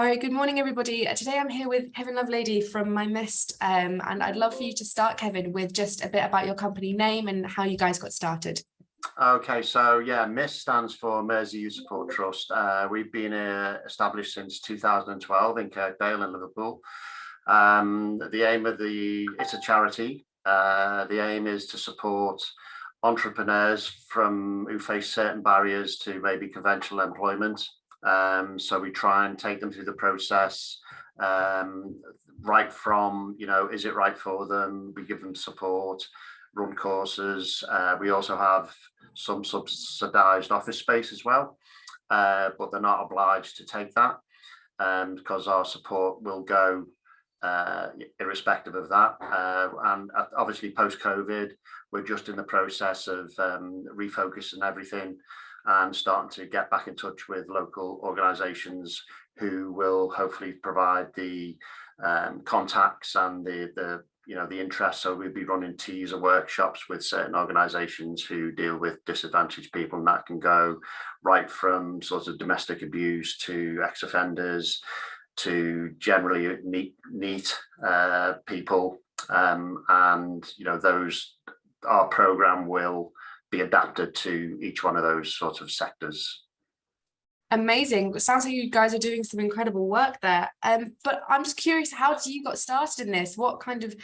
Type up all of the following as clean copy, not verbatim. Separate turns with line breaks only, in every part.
right, good morning, everybody. Today I'm here with Kevin Lovelady from MYST, and I'd love for you to start, Kevin, with just a bit about your company name and how you guys got started.
Okay, so yeah, MYST stands for Mersey Youth Support Trust. We've been established since 2012 in Kirkdale in Liverpool. The aim of it's a charity. The aim is to support entrepreneurs who face certain barriers to maybe conventional employment. So we try and take them through the process, right from, is it right for them? We give them support, run courses. We also have some subsidised office space as well, but they're not obliged to take that because our support will go irrespective of that. And obviously post-COVID, we're just in the process of refocusing everything and starting to get back in touch with local organisations who will hopefully provide the contacts and the interest. So we'll be running teaser workshops with certain organisations who deal with disadvantaged people, and that can go right from sort of domestic abuse to ex-offenders to generally neat people, and our programme will be adapted to each one of those sorts of sectors.
Amazing. It sounds like you guys are doing some incredible work there. But I'm just curious, how you got started in this? What kind of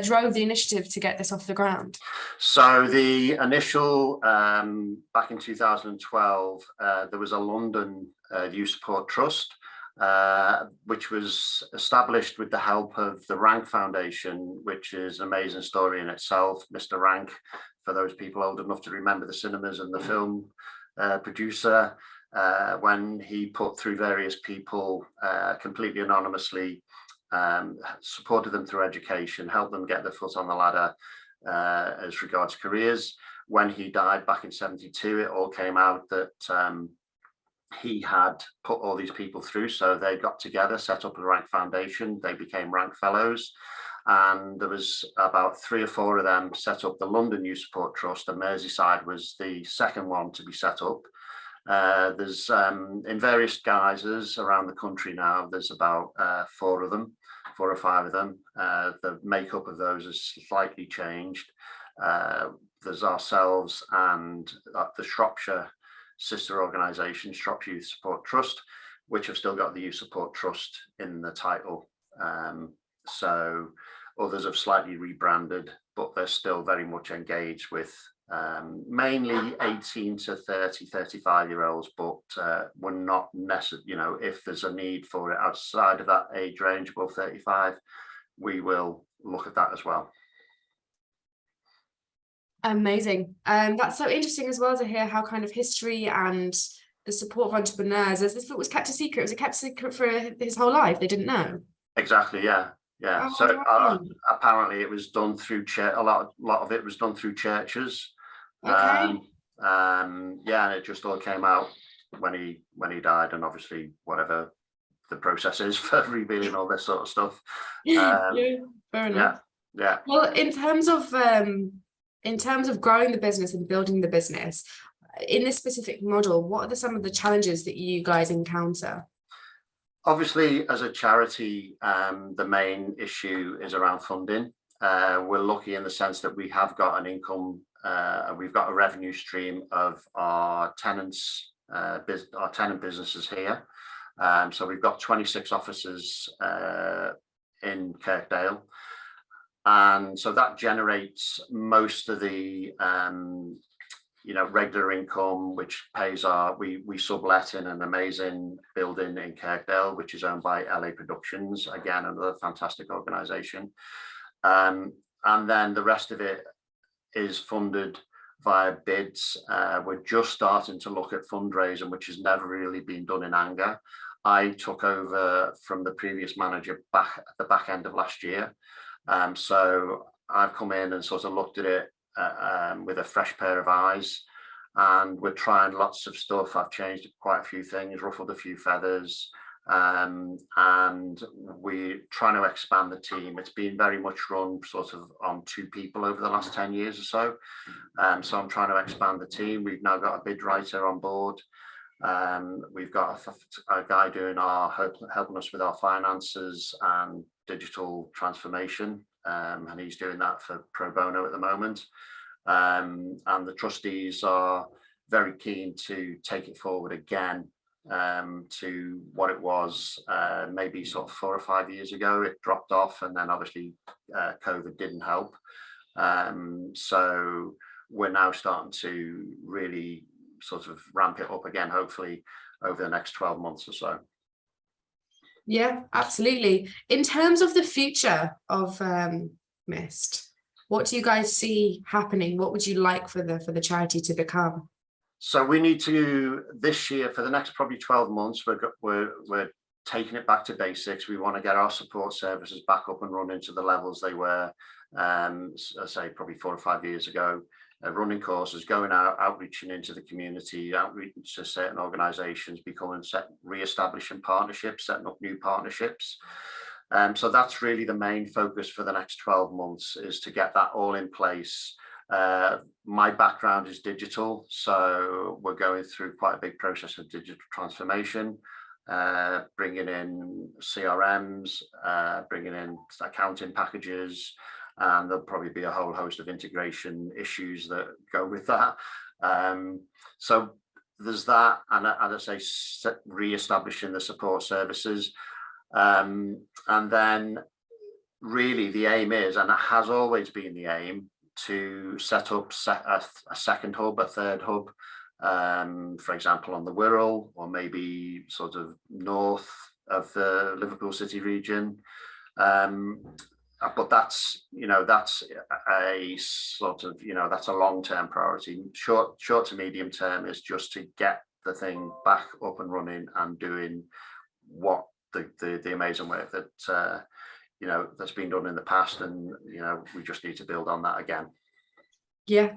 drove the initiative to get this off the ground?
So the initial, back in 2012, there was a London Youth Support Trust, which was established with the help of the Rank Foundation, which is an amazing story in itself. Mr. Rank, for those people old enough to remember the cinemas and the film producer, when he put through various people completely anonymously, supported them through education, helped them get their foot on the ladder as regards careers. When he died back in '72, it all came out that he had put all these people through. So they got together, set up a Rank Foundation. They became Rank Fellows. And there was about 3 or 4 of them set up the London Youth Support Trust, and Merseyside was the second one to be set up. There's in various guises around the country now, there's about 4 or 5 of them. The makeup of those has slightly changed. There's ourselves and the Shropshire sister organisation, Shropshire Youth Support Trust, which have still got the Youth Support Trust in the title. So others have slightly rebranded, but they're still very much engaged with mainly 18 to 35-year-olds, but we're not necessarily, if there's a need for it outside of that age range above 35, we will look at that as well.
Amazing. That's so interesting as well to hear how kind of history and the support of entrepreneurs, as this was kept a secret. Was it kept a secret for his whole life? They didn't know.
Exactly. Yeah. Oh, so apparently it was done through church. A lot of it was done through churches.
Okay.
And it just all came out when he died, and obviously whatever the process is for revealing all this sort of stuff.
Yeah, fair enough.
Yeah.
Well, in terms of growing the business and building the business in this specific model, what are some of the challenges that you guys encounter?
Obviously, as a charity, the main issue is around funding. We're lucky in the sense that we have got an income, we've got a revenue stream of our tenants, our tenant businesses here. So we've got 26 offices in Kirkdale. And so that generates most of the regular income, which pays we sublet in an amazing building in Kirkdale, which is owned by LA Productions, again another fantastic organisation, and then the rest of it is funded via bids. We're just starting to look at fundraising, which has never really been done in anger. I took over from the previous manager back at the back end of last year, so I've come in and sort of looked at it with a fresh pair of eyes, and we're trying lots of stuff. I've changed quite a few things, ruffled a few feathers, and we're trying to expand the team. It's been very much run sort of on 2 people over the last 10 years or so. So I'm trying to expand the team. We've now got a bid writer on board, We've got a guy doing helping us with our finances and digital transformation, and he's doing that for pro bono at the moment. And the trustees are very keen to take it forward again to what it was maybe sort of 4 or 5 years ago. It dropped off, and then obviously COVID didn't help. So we're now starting to really sort of ramp it up again, hopefully over the next 12 months or so.
Yeah, absolutely. In terms of the future of MYST, what do you guys see happening? What would you like for the charity to become?
So we need to, this year, for the next probably 12 months, we're taking it back to basics. We want to get our support services back up and running to the levels they were, I say probably 4 or 5 years ago. Running courses, going out, outreaching into the community, outreaching to certain organisations, re-establishing partnerships, setting up new partnerships. So that's really the main focus for the next 12 months, is to get that all in place. My background is digital, so we're going through quite a big process of digital transformation, bringing in CRMs, bringing in accounting packages, and there'll probably be a whole host of integration issues that go with that. So there's that, and as I say, re-establishing the support services. And then really the aim is, and it has always been the aim, to set up a second hub, a third hub, for example, on the Wirral, or maybe sort of north of the Liverpool City region. But that's, that's a sort of, that's a long-term priority. Short to medium term is just to get the thing back up and running and doing what the amazing work that that's been done in the past, and we just need to build on that again.
Yeah,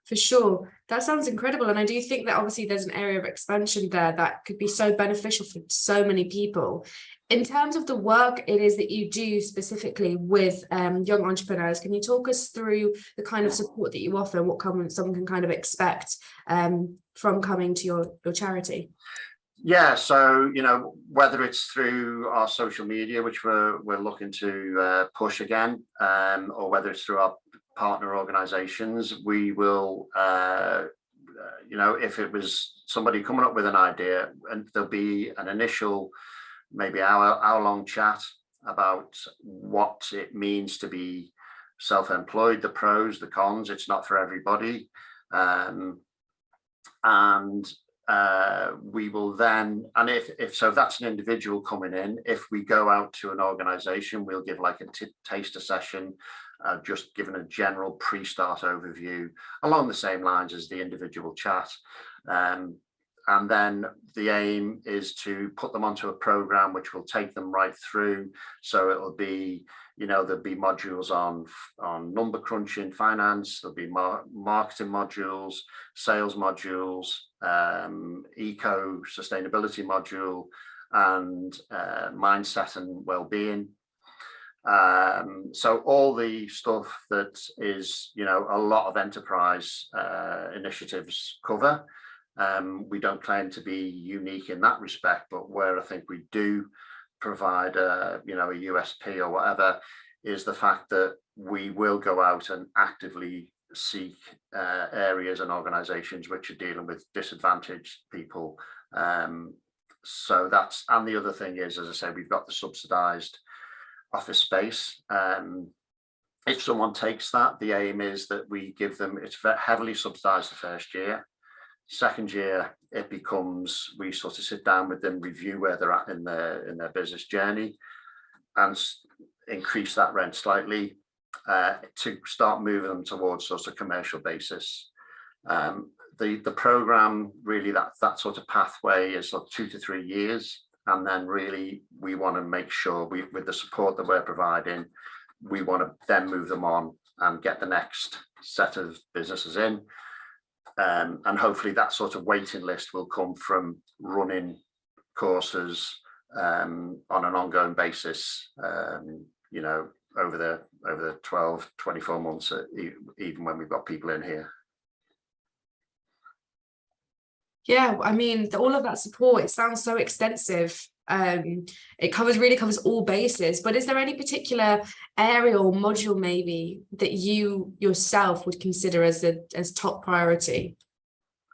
for sure. That sounds incredible, and I do think that obviously there's an area of expansion there that could be so beneficial for so many people. In terms of the work it is that you do specifically with young entrepreneurs, can you talk us through the kind of support that you offer, and what someone can kind of expect from coming to your charity?
Yeah, so whether it's through our social media, which we're looking to push again, or whether it's through our partner organisations, we will, if it was somebody coming up with an idea, and there'll be an initial, maybe hour-long chat about what it means to be self-employed, the pros, the cons. It's not for everybody, and we will then, and if so, that's an individual coming in. If we go out to an organisation, we'll give like a taster session, just giving a general pre-start overview along the same lines as the individual chat. And then the aim is to put them onto a program which will take them right through. So it'll be, there'll be modules on number crunching, finance, there'll be marketing modules, sales modules, eco sustainability module, and mindset and well-being. So all the stuff that is, a lot of enterprise initiatives cover. We don't claim to be unique in that respect, but where I think we do provide a USP or whatever is the fact that we will go out and actively seek areas and organizations which are dealing with disadvantaged people. So that's, and the other thing is, as I say, we've got the subsidised office space. If someone takes that, the aim is that we give them, it's heavily subsidised the first year. Second year, it becomes, we sort of sit down with them, review where they're at in their business journey, and increase that rent slightly to start moving them towards sort of commercial basis. The program, really, that sort of pathway is sort of 2 to 3 years, and then really we want to make sure with the support that we're providing, we want to then move them on and get the next set of businesses in. And hopefully that sort of waiting list will come from running courses on an ongoing basis, over the 12, 24 months, even when we've got people in here.
Yeah, I mean, all of that support, it sounds so extensive. It really covers all bases, but is there any particular area or module maybe that you yourself would consider as top priority?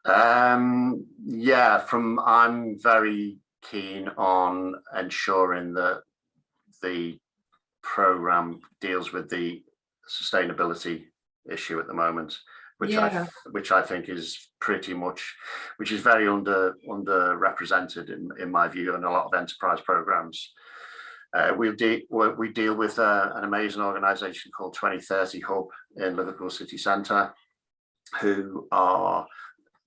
Yeah, I'm very keen on ensuring that the program deals with the sustainability issue at the moment, which I think is pretty much, which is very underrepresented in my view, in a lot of enterprise programs. We deal with an amazing organisation called 2030 Hub in Liverpool City Centre, who are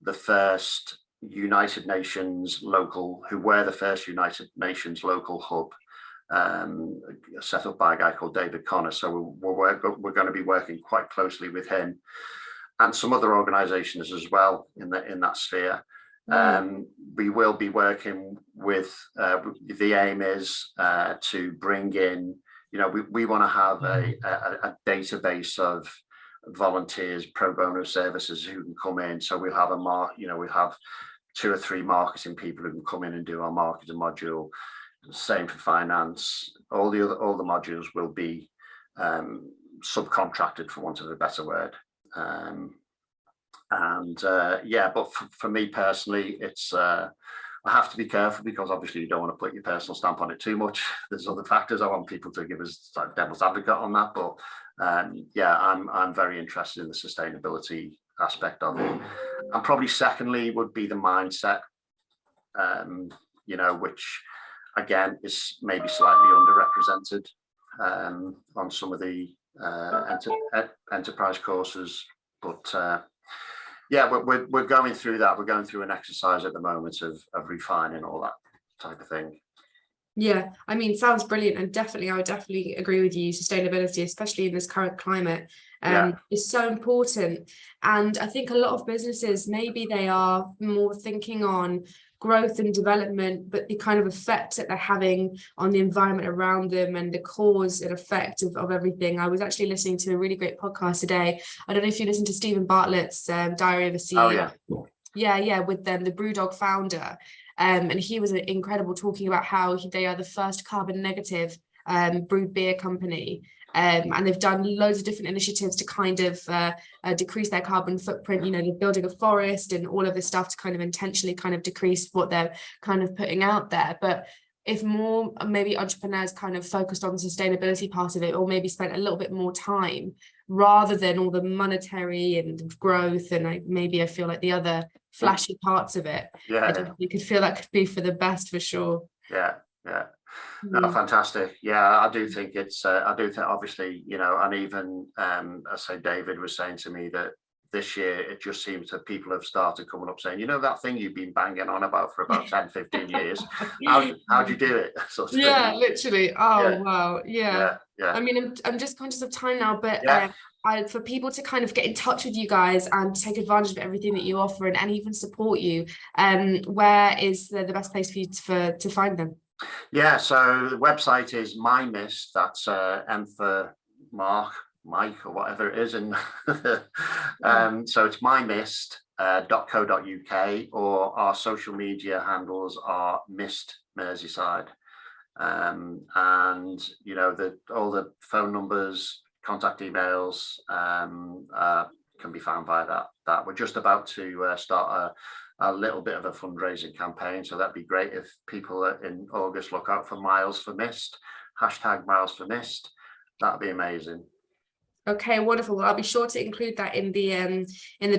the first United Nations local, who were the first United Nations local hub, set up by a guy called David Connor. So we're going to be working quite closely with him and some other organisations as well in that sphere. We will be working with, the aim is to bring in, we want to have a database of volunteers, pro bono services who can come in. So we'll have we have 2 or 3 marketing people who can come in and do our marketing module. Same for finance. All the modules will be subcontracted, for want of a better word. But for me personally, it's I have to be careful, because obviously you don't want to put your personal stamp on it too much. There's other factors. I want people to give us like devil's advocate on that, but I'm very interested in the sustainability aspect of it. And probably secondly would be the mindset, which again is maybe slightly underrepresented on some of the enterprise courses, but we're going through that. We're going through an exercise at the moment of refining all that type of thing.
Yeah, I mean, sounds brilliant, and I would definitely agree with you. Sustainability, especially in this current climate, is so important. And I think a lot of businesses, maybe they are more thinking on growth and development, but the kind of effect that they're having on the environment around them and the cause and effect of everything. I was actually listening to a really great podcast today. I don't know if you listened to Stephen Bartlett's Diary of a CEO.
Oh,
yeah, with them, the Brewdog founder. And he was incredible, talking about how they are the first carbon negative brewed beer company. And they've done loads of different initiatives to kind of decrease their carbon footprint. They're building a forest and all of this stuff to kind of intentionally kind of decrease what they're kind of putting out there. But if more maybe entrepreneurs kind of focused on the sustainability part of it, or maybe spent a little bit more time rather than all the monetary and growth, and I feel like the other flashy parts of it, you could feel that could be for the best, for sure.
No, fantastic. I do think obviously, and even I say David was saying to me that this year it just seems that people have started coming up saying, that thing you've been banging on about for about 10-15 years, how'd you do it?
Literally. Wow.
Yeah.
I mean, I'm just conscious of time now, but for people to kind of get in touch with you guys and take advantage of everything that you offer and even support you, where is the best place for you to find them?
So the website is MYST, that's M for Mike or whatever it is, and so it's mymist.co.uk, or our social media handles are MYST Merseyside, and all the phone numbers, contact emails can be found via that. We're just about to start a little bit of a fundraising campaign, so that'd be great if people in August look out for Miles for Mist, #Miles for Mist. That'd be amazing.
Okay, wonderful. Well, I'll be sure to include that in the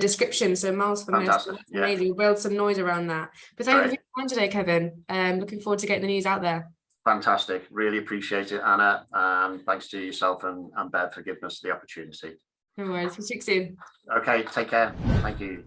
description. So Miles for Mist, amazing. We'll build some noise around that. But thank you for your time today, Kevin. Looking forward to getting the news out there.
Fantastic. Really appreciate it, Anna. And thanks to yourself and Bev for giving us the opportunity.
No worries. We'll speak soon.
Okay, take care. Thank you.